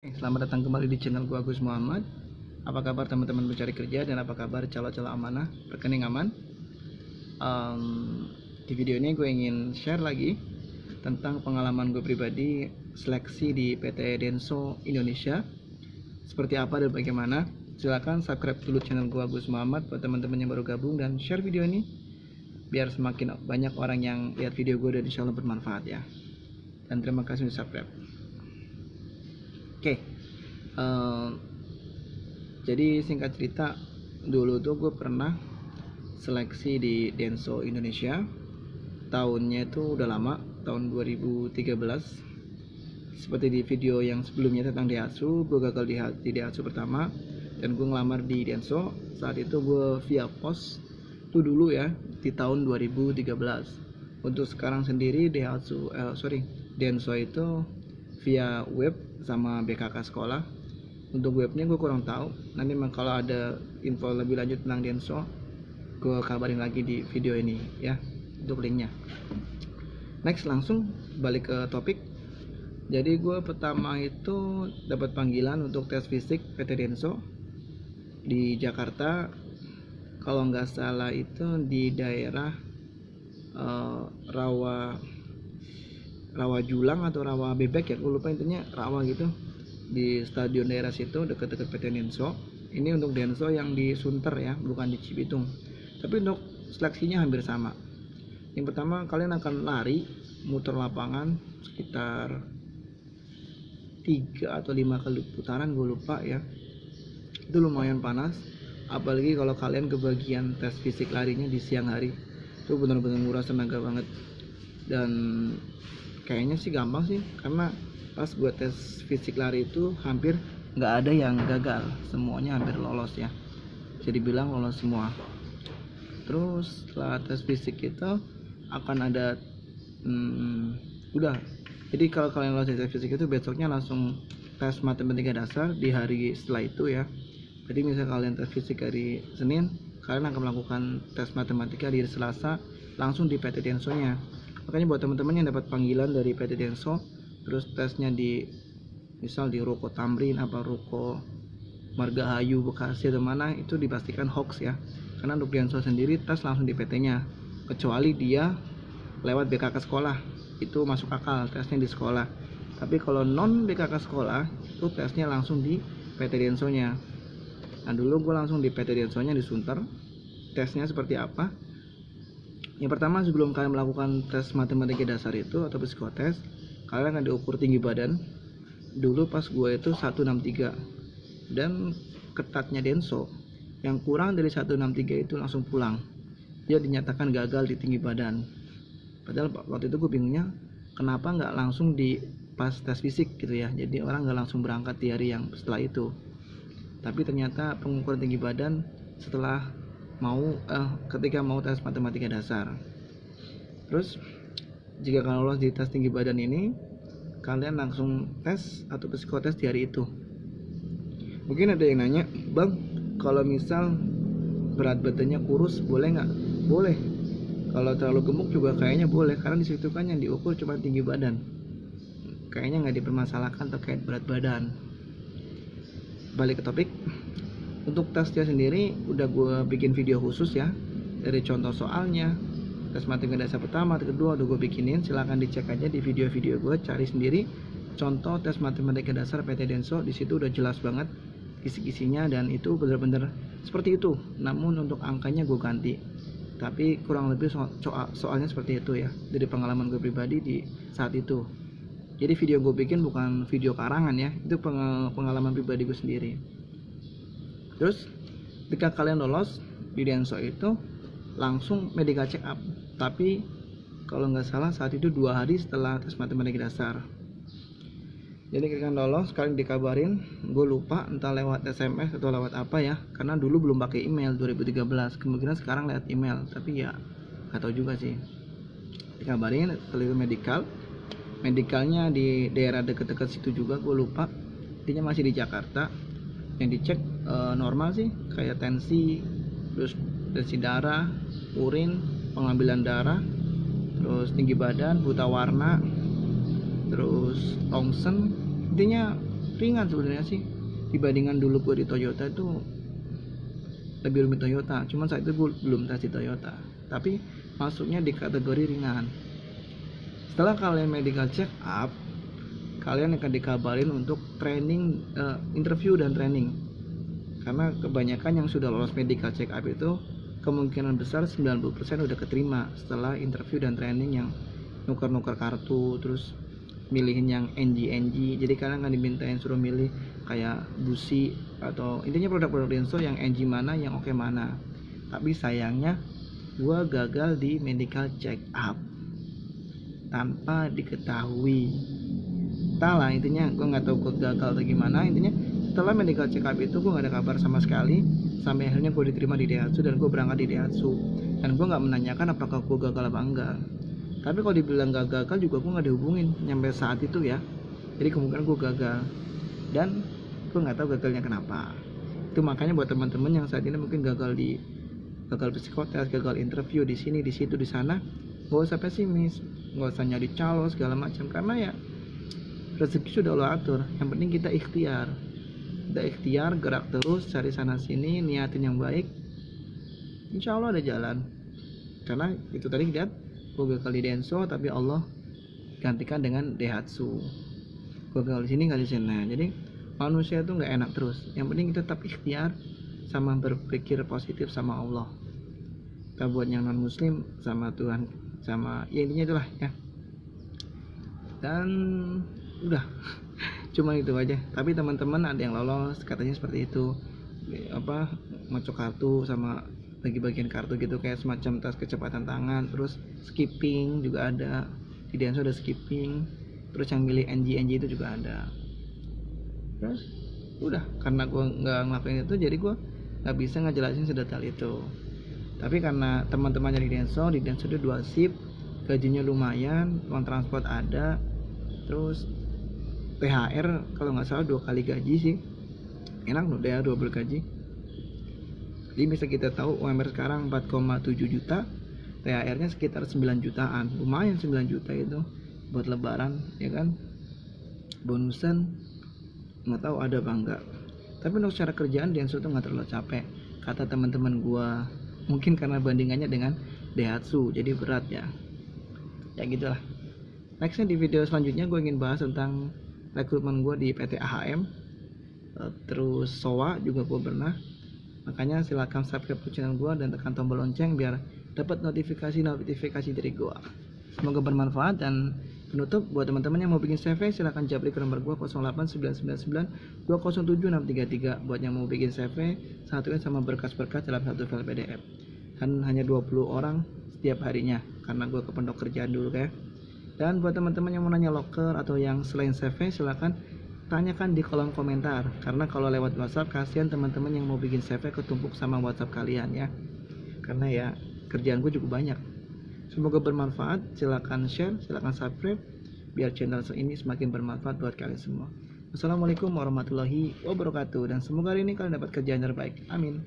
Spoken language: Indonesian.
Selamat datang kembali di channel gua Agus Muhammad. Apa kabar teman-teman pencari kerja dan apa kabar calo-calo amanah rekening aman? Di video ini gue ingin share lagi tentang pengalaman gue pribadi seleksi di PT Denso Indonesia. Seperti apa dan bagaimana? Silahkan subscribe dulu channel gua Agus Muhammad buat teman-teman yang baru gabung dan share video ini biar semakin banyak orang yang lihat video gue dan insya Allah bermanfaat ya. Dan terima kasih sudah subscribe. Oke, jadi singkat cerita, dulu tuh gue pernah seleksi di Denso Indonesia. Tahunnya itu udah lama, tahun 2013. Seperti di video yang sebelumnya tentang Daihatsu, gue gagal di Daihatsu pertama dan gue ngelamar di Denso. Saat itu gue via pos, itu dulu ya, di tahun 2013. Untuk sekarang sendiri Denso itu via web sama BKK sekolah. Untuk webnya gue kurang tahu, nanti kalau ada info lebih lanjut tentang Denso gue kabarin lagi di video ini ya, untuk linknya. Next, langsung balik ke topik. Jadi gue pertama itu dapat panggilan untuk tes fisik PT Denso di Jakarta, kalau nggak salah itu di daerah Rawa Julang atau Rawa Bebek ya, gue lupa, intinya Rawa gitu, di stadion daerah situ dekat-dekat PT Denso. Ini untuk Denso yang di Sunter ya, bukan di Cibitung. Tapi untuk seleksinya hampir sama. Yang pertama, kalian akan lari muter lapangan sekitar 3 atau 5 kali putaran, gue lupa ya. Itu lumayan panas, apalagi kalau kalian kebagian tes fisik larinya di siang hari. Itu benar-benar nguras tenaga banget. Dan kayaknya sih gampang sih, karena pas gue tes fisik lari itu hampir nggak ada yang gagal, semuanya hampir lolos ya, bisa dibilang lolos semua. Terus setelah tes fisik itu akan ada jadi kalau kalian lolos tes fisik itu besoknya langsung tes matematika dasar di hari setelah itu ya. Jadi misalnya kalian tes fisik hari Senin, kalian akan melakukan tes matematika di hari Selasa langsung di PT Denso nya. Makanya buat teman-teman yang dapat panggilan dari PT Denso terus tesnya di misal di Ruko Tamrin apa Ruko Margahayu Bekasi atau mana, itu dipastikan hoax ya, karena untuk Denso sendiri tes langsung di PT nya, kecuali dia lewat BKK sekolah, itu masuk akal tesnya di sekolah. Tapi kalau non BKK sekolah itu tesnya langsung di PT Denso nya. Nah dulu gue langsung di PT Denso nya di Sunter. Tesnya seperti apa? Yang pertama, sebelum kalian melakukan tes matematika dasar itu atau psikotes, kalian akan diukur tinggi badan. Dulu pas gue itu 163, dan ketatnya Denso yang kurang dari 163 itu langsung pulang, dia dinyatakan gagal di tinggi badan. Padahal waktu itu gue bingungnya kenapa nggak langsung di pas tes fisik gitu ya, jadi orang nggak langsung berangkat di hari yang setelah itu. Tapi ternyata pengukuran tinggi badan setelah ketika mau tes matematika dasar. Terus jika kalian lolos di tes tinggi badan ini, kalian langsung tes atau psikotes di hari itu. Mungkin ada yang nanya, bang, kalau misal berat badannya kurus boleh nggak? Boleh. Kalau terlalu gemuk juga kayaknya boleh, karena disitu kan yang diukur cuma tinggi badan. Kayaknya nggak dipermasalahkan terkait berat badan. Balik ke topik. Untuk tesnya sendiri udah gue bikin video khusus ya, dari contoh soalnya, tes matematika dasar pertama, kedua udah gue bikinin. Silahkan dicek aja di video-video gue, cari sendiri contoh tes matematika dasar PT Denso. Di situ udah jelas banget kisi-kisinya dan itu benar-benar seperti itu. Namun untuk angkanya gue ganti, tapi kurang lebih soalnya seperti itu ya, dari pengalaman gue pribadi di saat itu. Jadi video gue bikin bukan video karangan ya, itu pengalaman pribadi gue sendiri. Terus ketika kalian lolos di Denso itu langsung medical check up, tapi kalau nggak salah saat itu 2 hari setelah tes matematika dasar. Jadi ketika lolos kalian dikabarin, gue lupa entah lewat SMS atau lewat apa ya, karena dulu belum pakai email 2013, kemungkinan sekarang lewat email, tapi ya nggak tahu juga sih. Dikabarin setelah medicalnya di daerah dekat-dekat situ juga, gue lupa, intinya masih di Jakarta. Yang dicek normal sih, kayak tensi, terus tensi darah, urin, pengambilan darah, terus tinggi badan, buta warna, terus Thompson, intinya ringan sebenarnya sih. Dibandingkan dulu gue di Toyota itu lebih rumit Toyota, cuman saat itu gue belum tes di Toyota, tapi masuknya di kategori ringan. Setelah kalian medical check up, kalian akan dikabarin untuk training, interview dan training. Karena kebanyakan yang sudah lolos medical check up itu kemungkinan besar 90% udah keterima setelah interview dan training yang nuker-nuker kartu, terus milihin yang NG. Jadi kalian akan dimintain suruh milih kayak busi atau intinya produk-produk Denso yang NG mana, yang oke mana. Tapi sayangnya gue gagal di medical check up tanpa diketahui. Entahlah, intinya gue nggak tahu gue gagal atau gimana. Intinya setelah medical check up itu gue nggak ada kabar sama sekali sampai akhirnya gue diterima di Daihatsu dan gue berangkat di Daihatsu. Dan gue nggak menanyakan apakah gue gagal apa enggak. Tapi kalau dibilang gak gagal juga gue nggak dihubungin nyampe saat itu ya. Jadi kemungkinan gue gagal dan gue nggak tahu gagalnya kenapa. Itu makanya buat teman-teman yang saat ini mungkin gagal psikotes, gagal interview di sini, di situ, di sana, gak usah pesimis, gak usah nyari calo segala macam, karena ya rezeki sudah Allah atur. Yang penting kita ikhtiar, gerak terus, cari sana sini, niatin yang baik, insya Allah ada jalan. Karena itu tadi lihat, gue gagal di Denso tapi Allah gantikan dengan Daihatsu. Gue gagal di sini, gagal di sana. Jadi manusia itu nggak enak terus. Yang penting kita tetap ikhtiar sama berpikir positif sama Allah. Kita buat yang non muslim sama Tuhan, sama ya intinya itulah ya. Dan udah cuma itu aja. Tapi teman-teman ada yang lolos katanya seperti itu, apa ngocok kartu sama bagi-bagian kartu gitu, kayak semacam tes kecepatan tangan, terus skipping juga ada di Denso, ada skipping, terus yang milih NG itu juga ada. Terus udah, karena gue nggak ngelakuin itu jadi gue nggak bisa ngejelasin sedetail itu. Tapi karena teman-temannya di Denso itu 2 shift, gajinya lumayan, uang transport ada, terus THR kalau nggak salah 2 kali gaji sih, enak loh dia 2 kali gaji. Jadi bisa kita tahu UMR sekarang 4,7 juta, THR-nya sekitar 9 jutaan, lumayan 9 juta itu buat lebaran ya kan. Bonusan nggak tahu ada apa enggak. Tapi untuk secara kerjaan Denso tuh nggak terlalu capek kata teman-teman gua, mungkin karena bandingannya dengan Daihatsu jadi berat ya gitulah. Nextnya di video selanjutnya gue ingin bahas tentang rekrutmen gue di PT AHM, terus SOA juga gue pernah. Makanya silakan subscribe channel gue dan tekan tombol lonceng biar dapat notifikasi dari gue. Semoga bermanfaat. Dan penutup, buat teman-teman yang mau bikin CV silakan japri ke nomor gue 08999 207 633. Buat yang mau bikin CV satuin sama berkas-berkas dalam satu file PDF. Dan hanya 20 orang setiap harinya karena gue ke pondok kerjaan dulu kayak. Dan buat teman-teman yang mau nanya loker atau yang selain CV silakan tanyakan di kolom komentar, karena kalau lewat WhatsApp kasihan teman-teman yang mau bikin CV ketumpuk sama WhatsApp kalian ya, karena ya kerjaan gue cukup banyak. Semoga bermanfaat. Silakan share, silakan subscribe biar channel ini semakin bermanfaat buat kalian semua. Wassalamualaikum warahmatullahi wabarakatuh, dan semoga hari ini kalian dapat kerjaan terbaik. Amin.